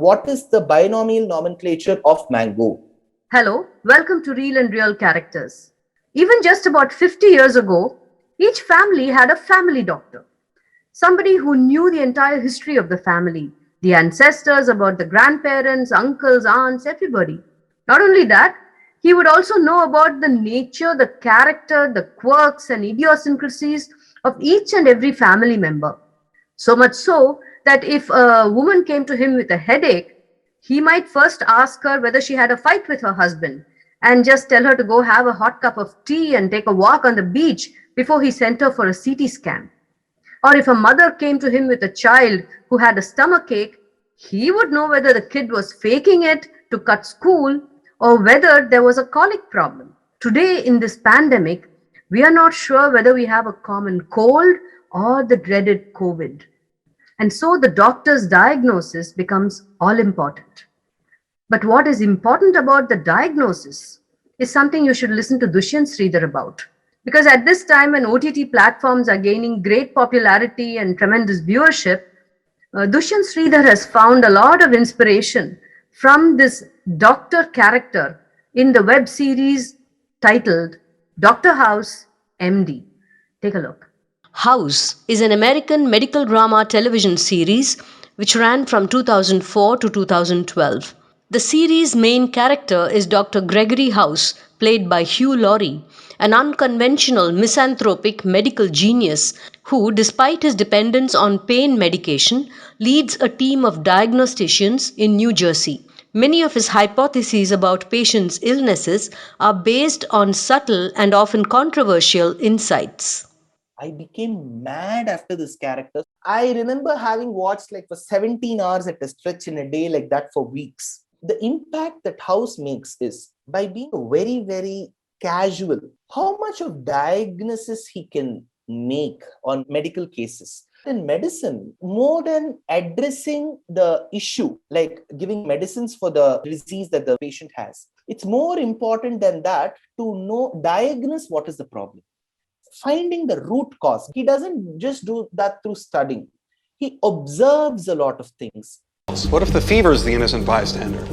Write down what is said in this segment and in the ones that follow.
what is the binomial nomenclature of mango? Hello, welcome to Real and Real Characters. Even just about 50 years ago, each family had a family doctor. Somebody who knew the entire history of the family, the ancestors, about the grandparents, uncles, aunts, everybody. Not only that, he would also know about the nature, the character, the quirks and idiosyncrasies of each and every family member. So much so that if a woman came to him with a headache, he might first ask her whether she had a fight with her husband and just tell her to go have a hot cup of tea and take a walk on the beach before he sent her for a CT scan. Or if a mother came to him with a child who had a stomachache, he would know whether the kid was faking it to cut school or whether there was a colic problem. Today, in this pandemic, we are not sure whether we have a common cold or the dreaded COVID. And so the doctor's diagnosis becomes all important. But what is important about the diagnosis is something you should listen to Dushyanth Sridhar about. Because at this time, when OTT platforms are gaining great popularity and tremendous viewership, Dushyanth Sridhar has found a lot of inspiration from this doctor character in the web series titled Dr.House MD. Take a look. House is an American medical drama television series which ran from 2004 to 2012. The series' main character is Dr. Gregory House, played by Hugh Laurie, an unconventional misanthropic medical genius who, despite his dependence on pain medication, leads a team of diagnosticians in New Jersey. Many of his hypotheses about patients' illnesses are based on subtle and often controversial insights. I became mad after this character. I remember having watched like for 17 hours at a stretch in a day like that for weeks. The impact that House makes is by being very, very casual, how much of diagnosis he can make on medical cases. In medicine, more than addressing the issue, like giving medicines for the disease that the patient has, it's more important than that to diagnose what is the problem. Finding the root cause. He doesn't just do that through studying. He observes a lot of things. What if the fever is the innocent bystander?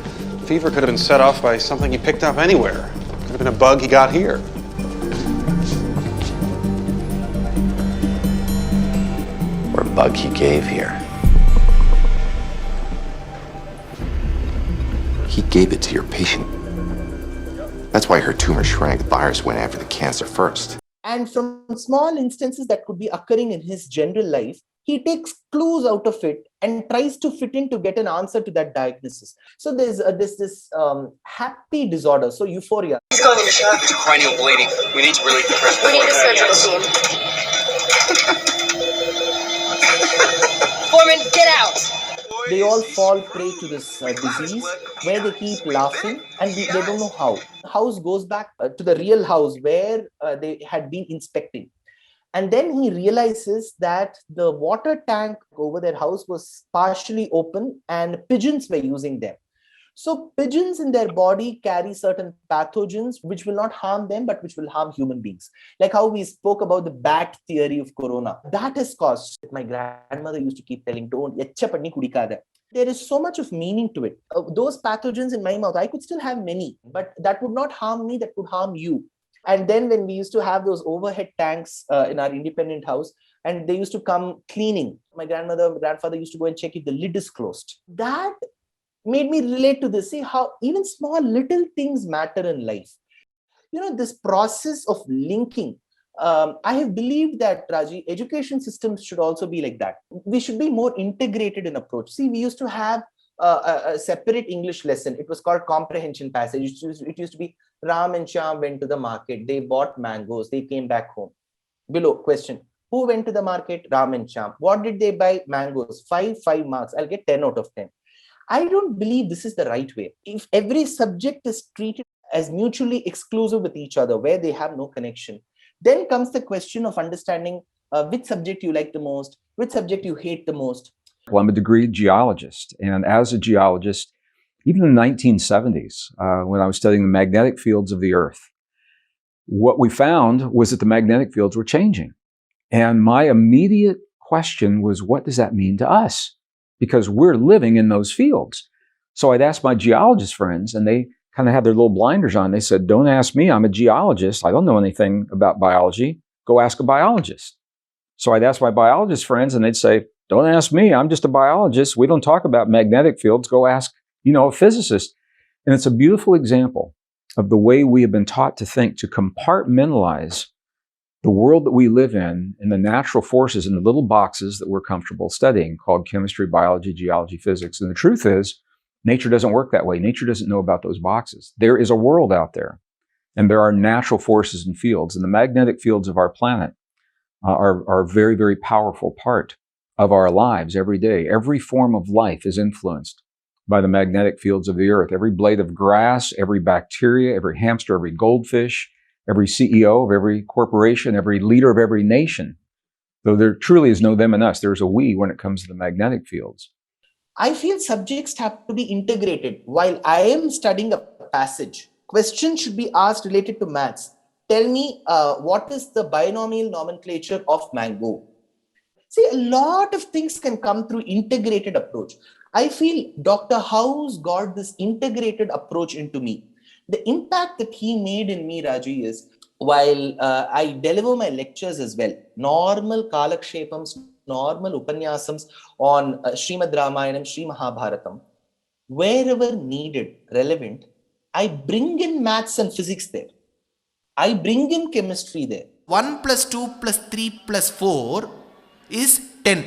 Fever could have been set off by something he picked up anywhere. Could have been a bug he got here. Or a bug he gave here. He gave it to your patient. That's why her tumor shrank. The virus went after the cancer first. And from small instances that could be occurring in his general life, he takes clues out of it and tries to fit in to get an answer to that diagnosis. So there's this happy disorder, so euphoria. He's going into shock. It's cranial bleeding. We need to relieve the pressure. We need a surgical team. Foreman, get out! They all fall prey to this disease where they keep laughing and they don't know how. The house goes back to the real house where they had been inspecting. And then he realizes that the water tank over their house was partially open and pigeons were using them. So pigeons in their body carry certain pathogens which will not harm them, but which will harm human beings. Like how we spoke about the bat theory of corona. That has caused, my grandmother used to keep telling, don't, echa panni kudikada. There is so much of meaning to it. Those pathogens in my mouth, I could still have many, but that would not harm me, that would harm you. And then when we used to have those overhead tanks in our independent house, and they used to come cleaning, my grandfather used to go and check if the lid is closed. That made me relate to this. See how even small little things matter in life. You know, this process of linking. I have believed that, Raji, education systems should also be like that. We should be more integrated in approach. See, we used to have a separate English lesson. It was called comprehension passage. It used to be Ram and Shyam went to the market. They bought mangoes. They came back home. Below, question. Who went to the market? Ram and Shyam. What did they buy? Mangoes. 5 marks. I'll get 10 out of 10. I don't believe this is the right way. If every subject is treated as mutually exclusive with each other, where they have no connection, then comes the question of understanding which subject you like the most, which subject you hate the most. Well, I'm a degreed geologist, and as a geologist, even in the 1970s, when I was studying the magnetic fields of the Earth, what we found was that the magnetic fields were changing. And my immediate question was, what does that mean to us? Because we're living in those fields. So I'd ask my geologist friends, and they kind of had their little blinders on. They said, don't ask me. I'm a geologist. I don't know anything about biology. Go ask a biologist. So I'd ask my biologist friends, and they'd say, don't ask me. I'm just a biologist. We don't talk about magnetic fields. Go ask, a physicist. And it's a beautiful example of the way we have been taught to think, to compartmentalize the world that we live in and the natural forces in the little boxes that we're comfortable studying, called chemistry, biology, geology, physics. And the truth is, nature doesn't work that way. Nature doesn't know about those boxes. There is a world out there, and there are natural forces and fields. And the magnetic fields of our planet are a very, very powerful part of our lives every day. Every form of life is influenced by the magnetic fields of the earth. Every blade of grass, every bacteria, every hamster, every goldfish, every CEO of every corporation, every leader of every nation. Though there truly is no them and us, there's a we when it comes to the magnetic fields. I feel subjects have to be integrated. While I am studying a passage, questions should be asked related to maths. Tell me, what is the binomial nomenclature of mango? See, a lot of things can come through integrated approach. I feel Dr. House got this integrated approach into me. The impact that he made in me, Raji, is while I deliver my lectures as well, normal kalakshepams, normal upanyasams on Srimad Ramayanam, Sri Mahabharatam, wherever needed, relevant, I bring in maths and physics there. I bring in chemistry there. 1 plus 2 plus 3 plus 4 is 10.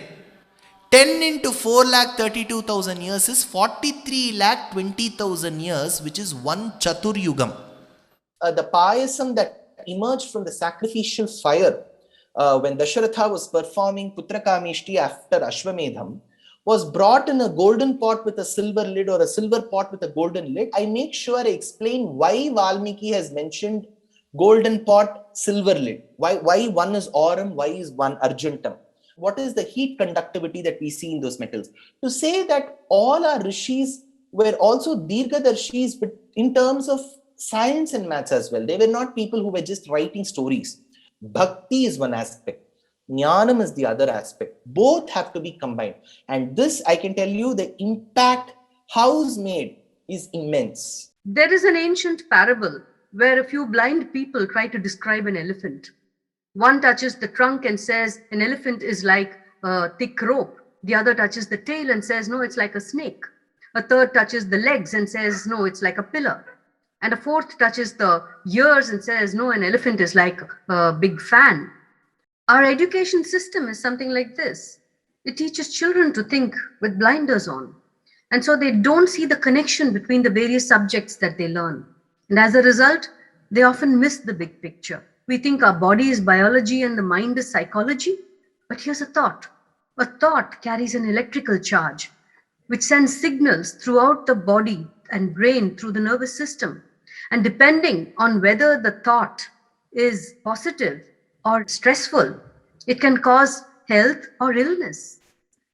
10 into 4,32,000 years is 43,20,000 years, which is one Chaturyugam. The payasam that emerged from the sacrificial fire when Dasharatha was performing Putrakamishti after Ashwamedham was brought in a golden pot with a silver lid or a silver pot with a golden lid. I make sure I explain why Valmiki has mentioned golden pot, silver lid. Why one is aurum, why is one argentum? What is the heat conductivity that we see in those metals? To say that all our rishis were also Dirghadarshis, but in terms of science and maths as well. They were not people who were just writing stories. Bhakti is one aspect. Jnanam is the other aspect. Both have to be combined. And this, I can tell you, the impact House made is immense. There is an ancient parable where a few blind people try to describe an elephant. One touches the trunk and says an elephant is like a thick rope. The other touches the tail and says, no, it's like a snake. A third touches the legs and says, no, it's like a pillar. And a fourth touches the ears and says, no, an elephant is like a big fan. Our education system is something like this. It teaches children to think with blinders on. And so they don't see the connection between the various subjects that they learn. And as a result, they often miss the big picture. We think our body is biology and the mind is psychology. But here's a thought. A thought carries an electrical charge, which sends signals throughout the body and brain through the nervous system. And depending on whether the thought is positive or stressful, it can cause health or illness.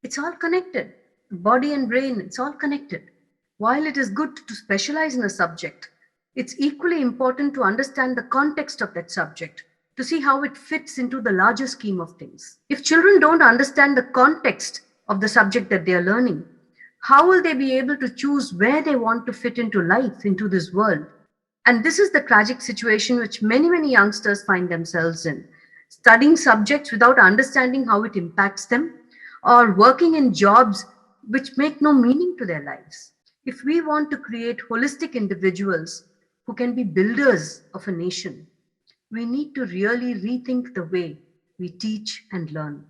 It's all connected. Body and brain, it's all connected. While it is good to specialize in a subject, it's equally important to understand the context of that subject, to see how it fits into the larger scheme of things. If children don't understand the context of the subject that they are learning, how will they be able to choose where they want to fit into life, into this world? And this is the tragic situation which many, many youngsters find themselves in, studying subjects without understanding how it impacts them, or working in jobs which make no meaning to their lives. If we want to create holistic individuals who can be builders of a nation, we need to really rethink the way we teach and learn.